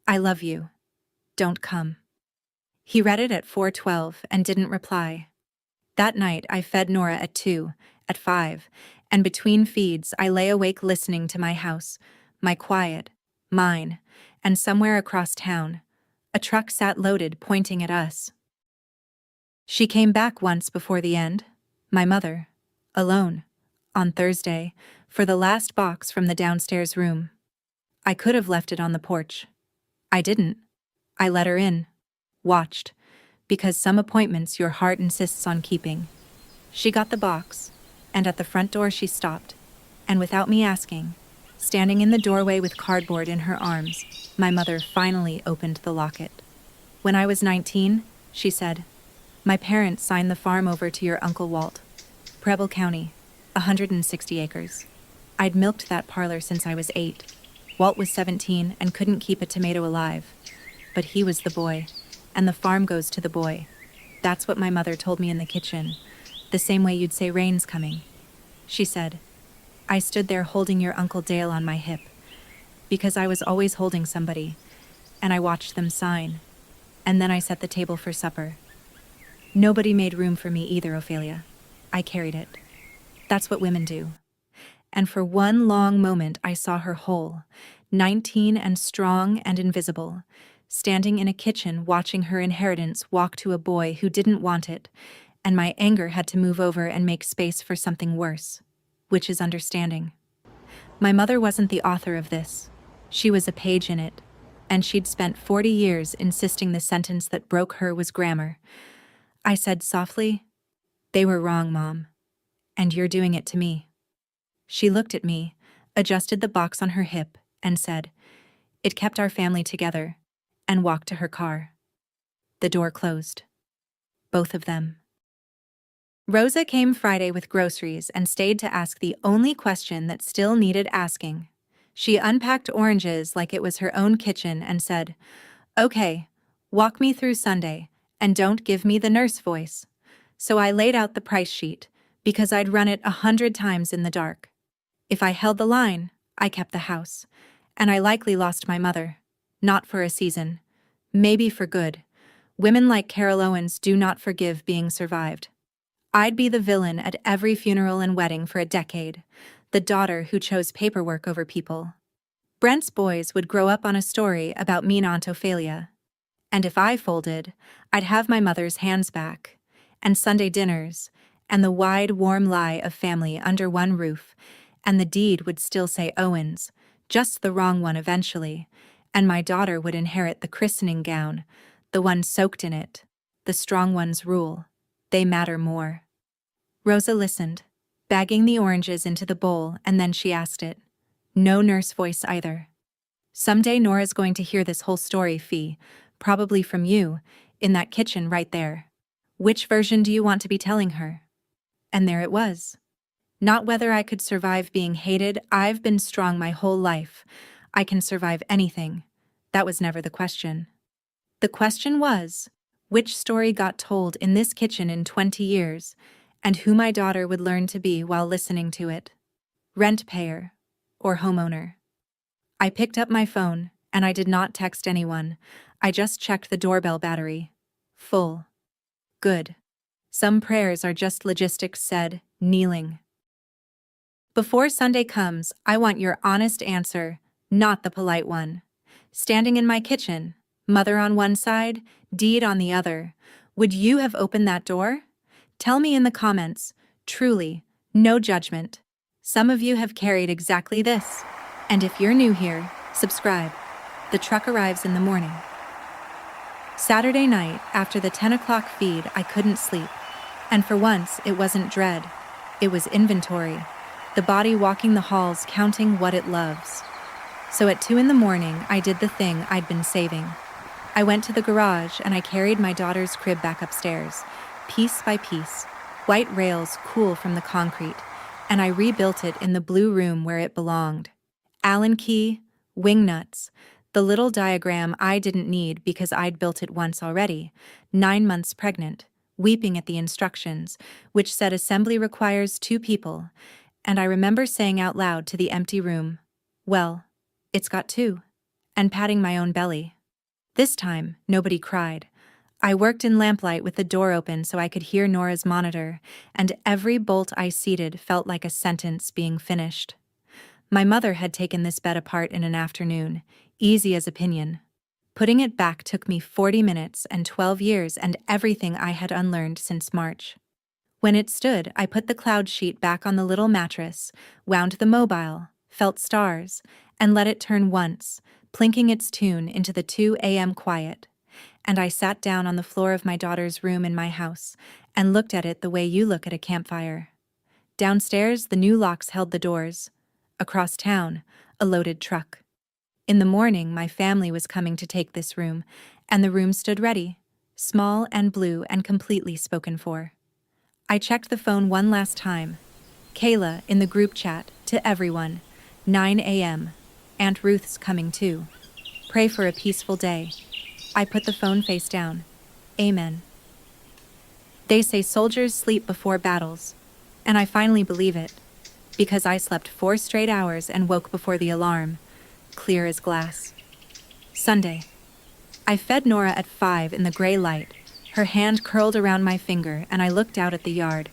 I love you. Don't come." He read it at 4:12 and didn't reply. That night I fed Nora at 2, at 5, and between feeds I lay awake listening to my house, my quiet, mine, and somewhere across town, a truck sat loaded pointing at us. She came back once before the end, my mother, alone, on Thursday, for the last box from the downstairs room. I could have left it on the porch. I didn't. I let her in, watched, because some appointments your heart insists on keeping. She got the box, and at the front door she stopped, and without me asking, standing in the doorway with cardboard in her arms, my mother finally opened the locket. "When I was 19, she said, my parents signed the farm over to your Uncle Walt. Preble County, 160 acres. I'd milked that parlor since I was 8. Walt was 17 and couldn't keep a tomato alive. But he was the boy, and the farm goes to the boy. That's what my mother told me in the kitchen, the same way you'd say rain's coming. She said, I stood there holding your Uncle Dale on my hip, because I was always holding somebody, and I watched them sign, and then I set the table for supper. Nobody made room for me either, Ofelia. I carried it. That's what women do. And for one long moment I saw her whole, 19 and strong and invisible, standing in a kitchen watching her inheritance walk to a boy who didn't want it, and my anger had to move over and make space for something worse, which is understanding. My mother wasn't the author of this. She was a page in it, and she'd spent 40 years insisting the sentence that broke her was grammar. I said softly, "They were wrong, Mom, and you're doing it to me." She looked at me, adjusted the box on her hip, and said, "It kept our family together," and walked to her car. The door closed. Both of them. Rosa came Friday with groceries and stayed to ask the only question that still needed asking. She unpacked oranges like it was her own kitchen and said, "Okay, walk me through Sunday, and don't give me the nurse voice." So I laid out the price sheet, because I'd run it 100 times in the dark. If I held the line, I kept the house, and I likely lost my mother. Not for a season. Maybe for good. Women like Carol Owens do not forgive being survived. I'd be the villain at every funeral and wedding for a decade, the daughter who chose paperwork over people. Brent's boys would grow up on a story about mean Aunt Ofelia. And if I folded, I'd have my mother's hands back, and Sunday dinners, and the wide, warm lie of family under one roof, and the deed would still say Owens, just the wrong one eventually, and my daughter would inherit the christening gown, the one soaked in it. The strong ones rule. They matter more. Rosa listened, bagging the oranges into the bowl, and then she asked it. No nurse voice either. Someday Nora's going to hear this whole story, Fee, probably from you, in that kitchen right there. Which version do you want to be telling her? And there it was. Not whether I could survive being hated. I've been strong my whole life. I can survive anything. That was never the question. The question was, which story got told in this kitchen in 20 years, and who my daughter would learn to be while listening to it. Rent payer or homeowner. I picked up my phone, and I did not text anyone. I just checked the doorbell battery. Full. Good. Some prayers are just logistics, said, kneeling. Before Sunday comes, I want your honest answer, not the polite one. Standing in my kitchen, Mother on one side, deed on the other. Would you have opened that door? Tell me in the comments. Truly, no judgment. Some of you have carried exactly this. And if you're new here, subscribe. The truck arrives in the morning. Saturday night, after the 10 o'clock feed, I couldn't sleep. And for once, it wasn't dread. It was inventory. The body walking the halls, counting what it loves. So at 2 in the morning, I did the thing I'd been saving. I went to the garage and I carried my daughter's crib back upstairs, piece by piece, white rails cool from the concrete, and I rebuilt it in the blue room where it belonged. Allen key, wing nuts, the little diagram I didn't need because I'd built it once already, 9 months pregnant, weeping at the instructions, which said assembly requires 2 people, and I remember saying out loud to the empty room, "Well, it's got 2," and patting my own belly. This time, nobody cried. I worked in lamplight with the door open so I could hear Nora's monitor, and every bolt I seated felt like a sentence being finished. My mother had taken this bed apart in an afternoon, easy as a pinion. Putting it back took me 40 minutes and 12 years and everything I had unlearned since March. When it stood, I put the cloud sheet back on the little mattress, wound the mobile, felt stars, and let it turn once, plinking its tune into the 2 a.m. quiet. And I sat down on the floor of my daughter's room in my house and looked at it the way you look at a campfire. Downstairs, the new locks held the doors. Across town, a loaded truck. In the morning, my family was coming to take this room, and the room stood ready, small and blue and completely spoken for. I checked the phone one last time. Kayla, in the group chat, to everyone, 9 a.m. Aunt Ruth's coming too. Pray for a peaceful day. I put the phone face down. Amen. They say soldiers sleep before battles, and I finally believe it, because I slept 4 straight hours and woke before the alarm, clear as glass. Sunday. I fed Nora at 5 in the gray light, her hand curled around my finger, and I looked out at the yard,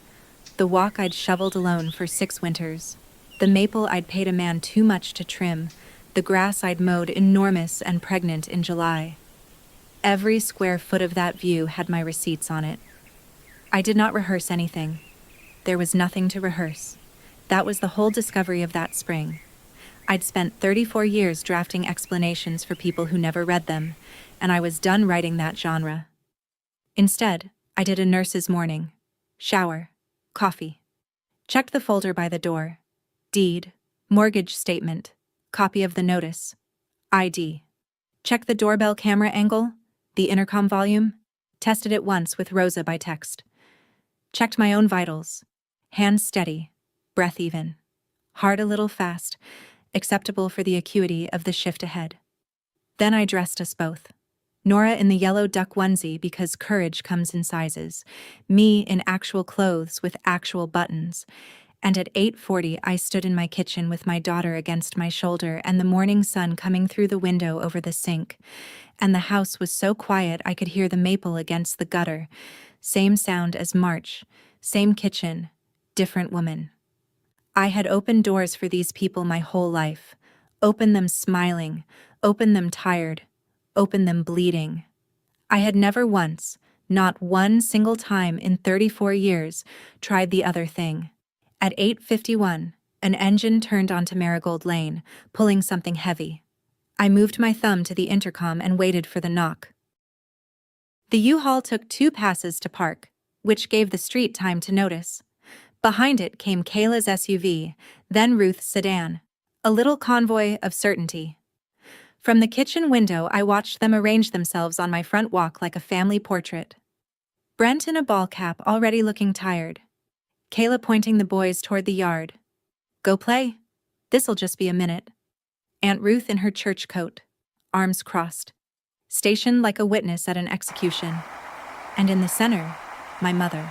the walk I'd shoveled alone for 6 winters, the maple I'd paid a man too much to trim, the grass I'd mowed enormous and pregnant in July. Every square foot of that view had my receipts on it. I did not rehearse anything. There was nothing to rehearse. That was the whole discovery of that spring. I'd spent 34 years drafting explanations for people who never read them, and I was done writing that genre. Instead, I did a nurse's morning. Shower, coffee. Checked the folder by the door. Deed, mortgage statement, copy of the notice, ID. Checked the doorbell camera angle, the intercom volume, tested it once with Rosa by text. Checked my own vitals. Hands steady, breath even. Heart a little fast, acceptable for the acuity of the shift ahead. Then I dressed us both. Nora in the yellow duck onesie because courage comes in sizes, me in actual clothes with actual buttons, and at 8:40 I stood in my kitchen with my daughter against my shoulder and the morning sun coming through the window over the sink, and the house was so quiet I could hear the maple against the gutter, same sound as March, same kitchen, different woman. I had opened doors for these people my whole life, opened them smiling, opened them tired, opened them bleeding. I had never once, not one single time in 34 years, tried the other thing. At 8:51, an engine turned onto Marigold Lane, pulling something heavy. I moved my thumb to the intercom and waited for the knock. The U-Haul took 2 passes to park, which gave the street time to notice. Behind it came Kayla's SUV, then Ruth's sedan, a little convoy of certainty. From the kitchen window, I watched them arrange themselves on my front walk like a family portrait. Brent in a ball cap, already looking tired. Kayla pointing the boys toward the yard. Go play. This'll just be a minute. Aunt Ruth in her church coat, arms crossed, stationed like a witness at an execution. And in the center, my mother,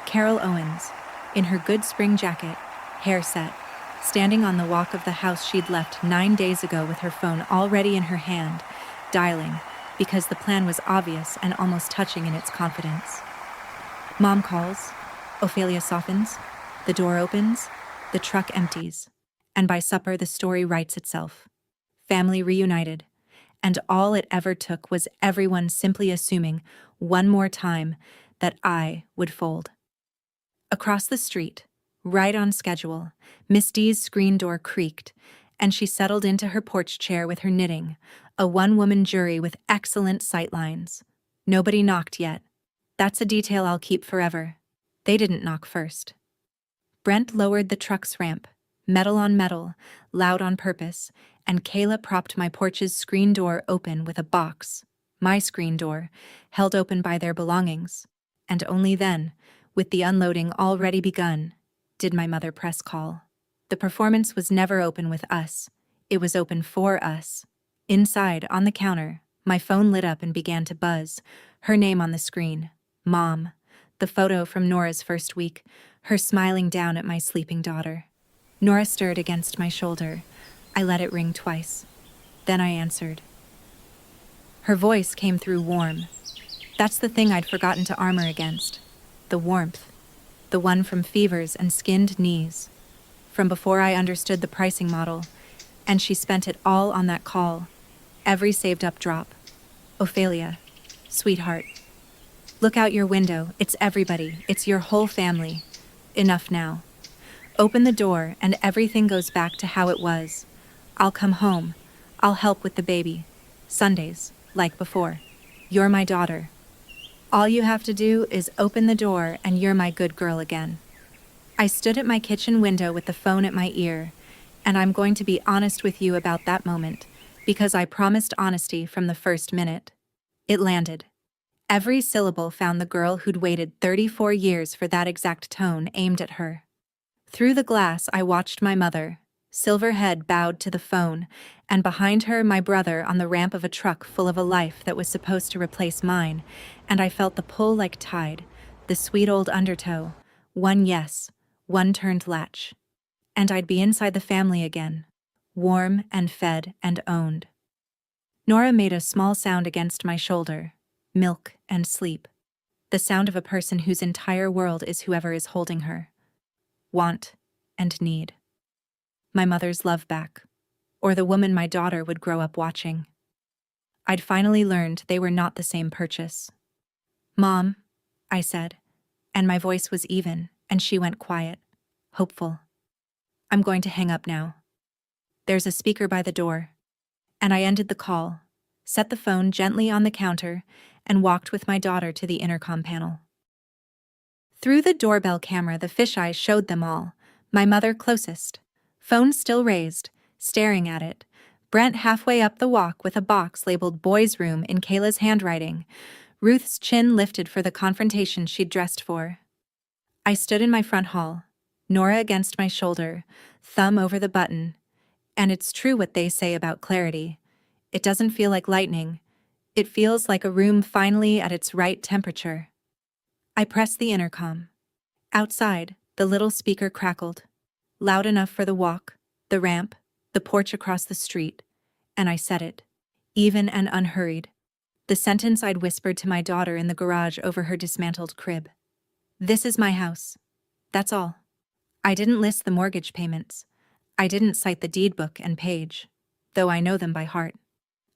Carol Owens, in her good spring jacket, hair set, standing on the walk of the house she'd left 9 days ago with her phone already in her hand, dialing, because the plan was obvious and almost touching in its confidence. Mom calls, Ofelia softens, the door opens, the truck empties, and by supper the story writes itself. Family reunited, and all it ever took was everyone simply assuming, one more time, that I would fold. Across the street, right on schedule, Miss D's screen door creaked, and she settled into her porch chair with her knitting, a one-woman jury with excellent sightlines. Nobody knocked yet. That's a detail I'll keep forever. They didn't knock first. Brent lowered the truck's ramp, metal on metal, loud on purpose, and Kayla propped my porch's screen door open with a box, my screen door, held open by their belongings. And only then, with the unloading already begun, did my mother press call. The performance was never open with us. It was open for us. Inside, on the counter, my phone lit up and began to buzz, her name on the screen. Mom. The photo from Nora's first week, her smiling down at my sleeping daughter. Nora stirred against my shoulder. I let it ring twice. Then I answered. Her voice came through warm. That's the thing I'd forgotten to armor against. The warmth. The one from fevers and skinned knees. From before I understood the pricing model. And she spent it all on that call. Every saved-up drop. Ofelia. Sweetheart. Look out your window. It's everybody. It's your whole family. Enough now. Open the door and everything goes back to how it was. I'll come home. I'll help with the baby. Sundays, like before. You're my daughter. All you have to do is open the door and you're my good girl again. I stood at my kitchen window with the phone at my ear, and I'm going to be honest with you about that moment, because I promised honesty from the first minute. It landed. Every syllable found the girl who'd waited 34 years for that exact tone aimed at her. Through the glass, I watched my mother, silver head bowed to the phone, and behind her my brother on the ramp of a truck full of a life that was supposed to replace mine, and I felt the pull like tide, the sweet old undertow, one yes, one turned latch. And I'd be inside the family again, warm and fed and owned. Nora made a small sound against my shoulder, milk and sleep, the sound of a person whose entire world is whoever is holding her. Want and need. My mother's love back, or the woman my daughter would grow up watching. I'd finally learned they were not the same purchase. Mom, I said, and my voice was even, and she went quiet, hopeful. I'm going to hang up now. There's a speaker by the door. And I ended the call, set the phone gently on the counter, and walked with my daughter to the intercom panel. Through the doorbell camera, the fisheye showed them all, my mother closest, phone still raised, staring at it, Brent halfway up the walk with a box labeled Boys' Room in Kayla's handwriting, Ruth's chin lifted for the confrontation she'd dressed for. I stood in my front hall, Nora against my shoulder, thumb over the button, and it's true what they say about clarity. It doesn't feel like lightning. It feels like a room finally at its right temperature. I pressed the intercom. Outside, the little speaker crackled, loud enough for the walk, the ramp, the porch across the street, and I said it, even and unhurried, the sentence I'd whispered to my daughter in the garage over her dismantled crib. This is my house. That's all. I didn't list the mortgage payments. I didn't cite the deed book and page, though I know them by heart.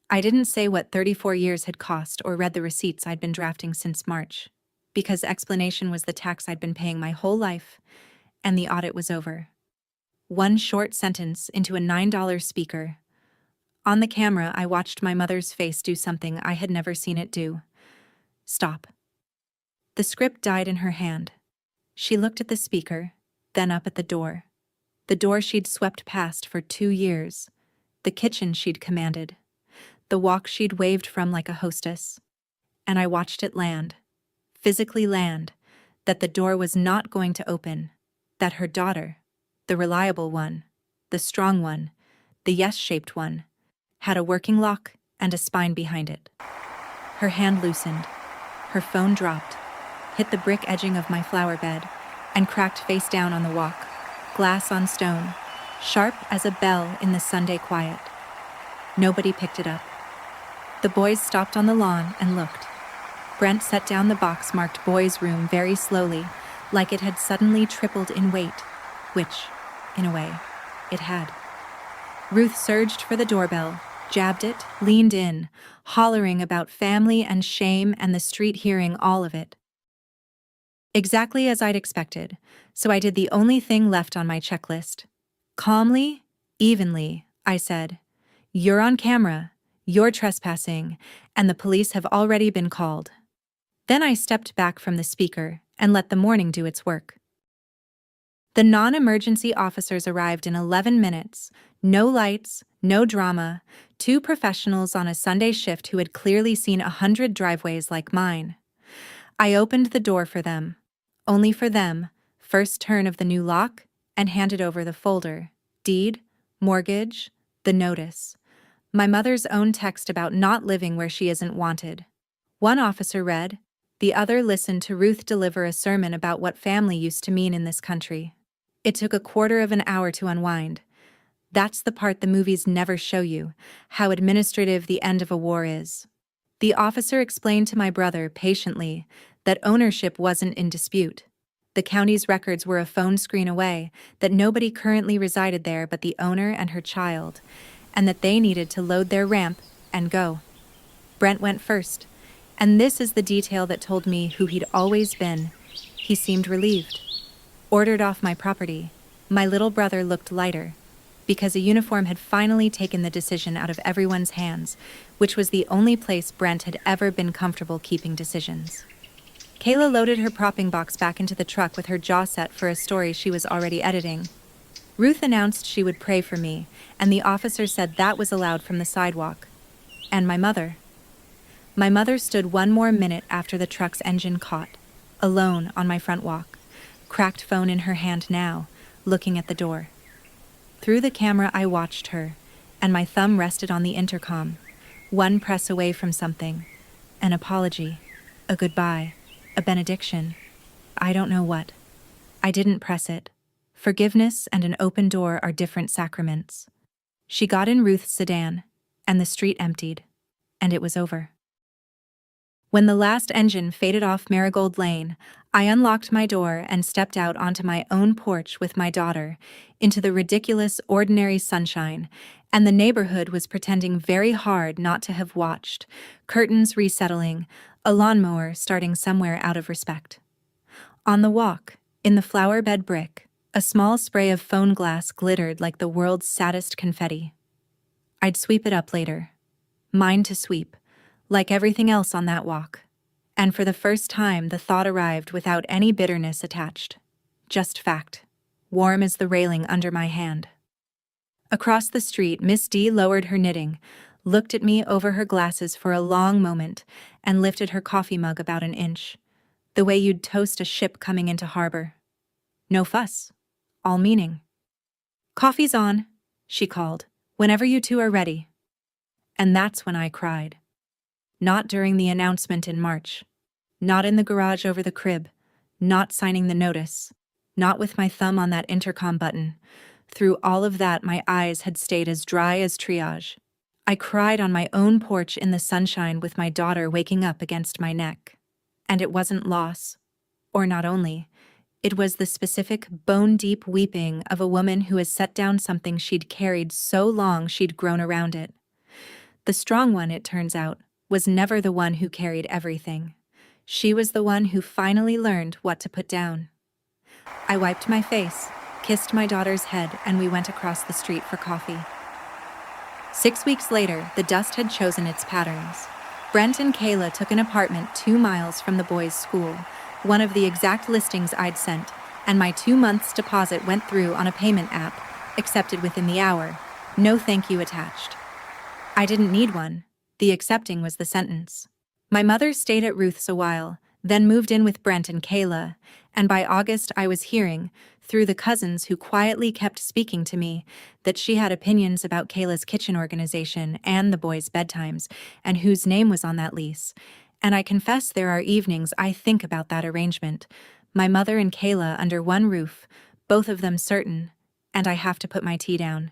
I didn't say what 34 years had cost or read the receipts I'd been drafting since March, because explanation was the tax I'd been paying my whole life, and the audit was over. One short sentence into a $9 speaker. On the camera, I watched my mother's face do something I had never seen it do. Stop. The script died in her hand. She looked at the speaker, then up at the door she'd swept past for 2 years, the kitchen she'd commanded, the walk she'd waved from like a hostess. And I watched it land, physically land, that the door was not going to open, that her daughter, the reliable one, the strong one, the yes-shaped one, had a working lock and a spine behind it. Her hand loosened, her phone dropped, hit the brick edging of my flower bed, and cracked face down on the walk, glass on stone, sharp as a bell in the Sunday quiet. Nobody picked it up. The boys stopped on the lawn and looked. Brent set down the box marked Boys' Room very slowly, like it had suddenly tripled in weight, which, in a way, it had. Ruth surged for the doorbell, jabbed it, leaned in, hollering about family and shame and the street hearing all of it. Exactly as I'd expected, so I did the only thing left on my checklist. Calmly, evenly, I said, "You're on camera, you're trespassing, and the police have already been called." Then I stepped back from the speaker and let the morning do its work. The non-emergency officers arrived in 11 minutes. No lights, no drama, two professionals on a Sunday shift who had clearly seen 100 driveways like mine. I opened the door for them. Only for them, first turn of the new lock, and handed over the folder, deed, mortgage, the notice. My mother's own text about not living where she isn't wanted. One officer read, the other listened to Ruth deliver a sermon about what family used to mean in this country. It took a quarter of an hour to unwind. That's the part the movies never show you, how administrative the end of a war is. The officer explained to my brother patiently that ownership wasn't in dispute. The county's records were a phone screen away, that nobody currently resided there but the owner and her child, and that they needed to load their ramp and go. Brent went first, and this is the detail that told me who he'd always been. He seemed relieved. Ordered off my property. My little brother looked lighter, because a uniform had finally taken the decision out of everyone's hands, which was the only place Brent had ever been comfortable keeping decisions. Kayla loaded her propping box back into the truck with her jaw set for a story she was already editing. Ruth announced she would pray for me, and the officer said that was allowed from the sidewalk. And my mother. My mother stood one more minute after the truck's engine caught, alone on my front walk, cracked phone in her hand now, looking at the door. Through the camera I watched her, and my thumb rested on the intercom, one press away from something, an apology, a goodbye, a benediction, I don't know what. I didn't press it. Forgiveness and an open door are different sacraments. She got in Ruth's sedan, and the street emptied, and it was over. When the last engine faded off Marigold Lane, I unlocked my door and stepped out onto my own porch with my daughter, into the ridiculous, ordinary sunshine, and the neighborhood was pretending very hard not to have watched, curtains resettling, a lawnmower starting somewhere out of respect. On the walk, in the flower bed brick, a small spray of phone glass glittered like the world's saddest confetti. I'd sweep it up later. Mine to sweep, like everything else on that walk. And for the first time, the thought arrived without any bitterness attached. Just fact. Warm as the railing under my hand. Across the street, Miss D lowered her knitting, looked at me over her glasses for a long moment, and lifted her coffee mug about an inch, the way you'd toast a ship coming into harbor. No fuss. All meaning. "Coffee's on," she called, "whenever you two are ready." And that's when I cried. Not during the announcement in March. Not in the garage over the crib. Not signing the notice. Not with my thumb on that intercom button. Through all of that, my eyes had stayed as dry as triage. I cried on my own porch in the sunshine with my daughter waking up against my neck. And it wasn't loss. Or not only. It was the specific, bone-deep weeping of a woman who has set down something she'd carried so long she'd grown around it. The strong one, it turns out, was never the one who carried everything. She was the one who finally learned what to put down. I wiped my face, kissed my daughter's head, and we went across the street for coffee. 6 weeks later, the dust had chosen its patterns. Brent and Kayla took an apartment 2 miles from the boys' school, one of the exact listings I'd sent, and my 2 months' deposit went through on a payment app, accepted within the hour. No thank you attached. I didn't need one. The accepting was the sentence. My mother stayed at Ruth's a while, then moved in with Brent and Kayla, and by August I was hearing, through the cousins who quietly kept speaking to me, that she had opinions about Kayla's kitchen organization and the boys' bedtimes, and whose name was on that lease. And I confess there are evenings I think about that arrangement. My mother and Kayla under one roof, both of them certain, and I have to put my tea down.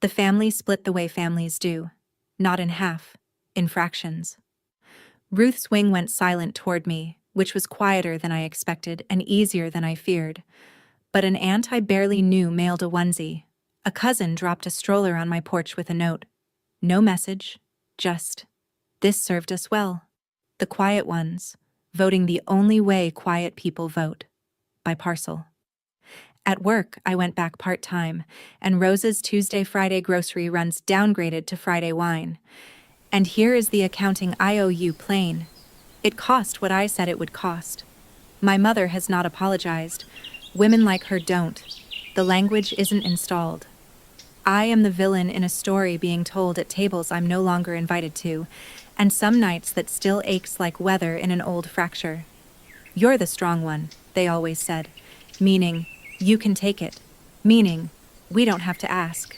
The family split the way families do. Not in half. In fractions. Ruth's wing went silent toward me, which was quieter than I expected and easier than I feared. But an aunt I barely knew mailed a onesie. A cousin dropped a stroller on my porch with a note. No message, just, "This served us well." The quiet ones, voting the only way quiet people vote, by parcel. At work, I went back part-time, and Rosa's Tuesday-Friday grocery runs downgraded to Friday wine. And here is the accounting IOU plain. It cost what I said it would cost. My mother has not apologized. Women like her don't. The language isn't installed. I am the villain in a story being told at tables I'm no longer invited to, and some nights that still aches like weather in an old fracture. "You're the strong one," they always said, meaning, "You can take it," meaning, "We don't have to ask."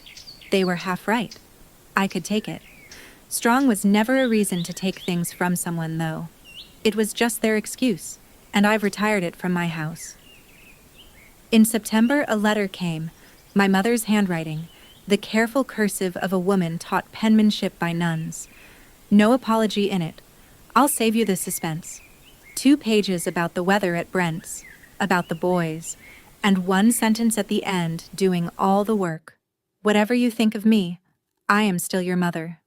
They were half right. I could take it. Strong was never a reason to take things from someone, though. It was just their excuse, and I've retired it from my house. In September, a letter came, my mother's handwriting, the careful cursive of a woman taught penmanship by nuns. No apology in it. I'll save you the suspense. 2 pages about the weather at Brent's, about the boys, and 1 sentence at the end doing all the work. "Whatever you think of me, I am still your mother."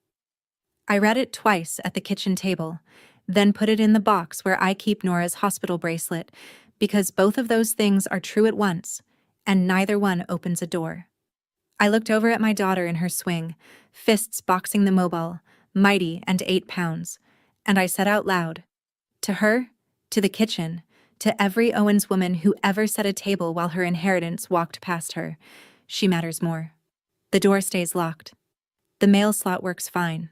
I read it twice at the kitchen table, then put it in the box where I keep Nora's hospital bracelet, because both of those things are true at once, and neither one opens a door. I looked over at my daughter in her swing, fists boxing the mobile, mighty and 8 pounds, and I said out loud, to her, to the kitchen, to every Owens woman who ever set a table while her inheritance walked past her, she matters more. The door stays locked. The mail slot works fine.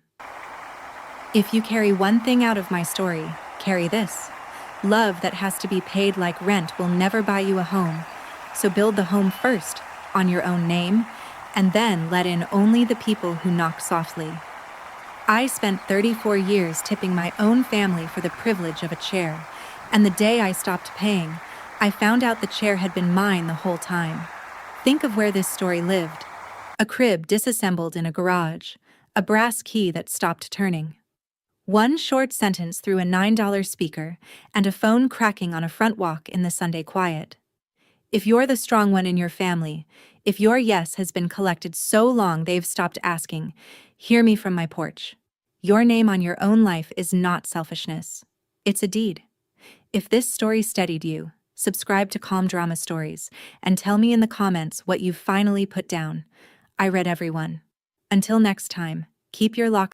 If you carry one thing out of my story, carry this. Love that has to be paid like rent will never buy you a home, so build the home first, on your own name, and then let in only the people who knock softly. I spent 34 years tipping my own family for the privilege of a chair, and the day I stopped paying, I found out the chair had been mine the whole time. Think of where this story lived. A crib disassembled in a garage, a brass key that stopped turning. 1 short sentence through a $9 speaker, and a phone cracking on a front walk in the Sunday quiet. If you're the strong one in your family, if your yes has been collected so long they've stopped asking, hear me from my porch. Your name on your own life is not selfishness. It's a deed. If this story steadied you, subscribe to Calm Drama Stories, and tell me in the comments what you've finally put down. I read every one. Until next time, keep your lock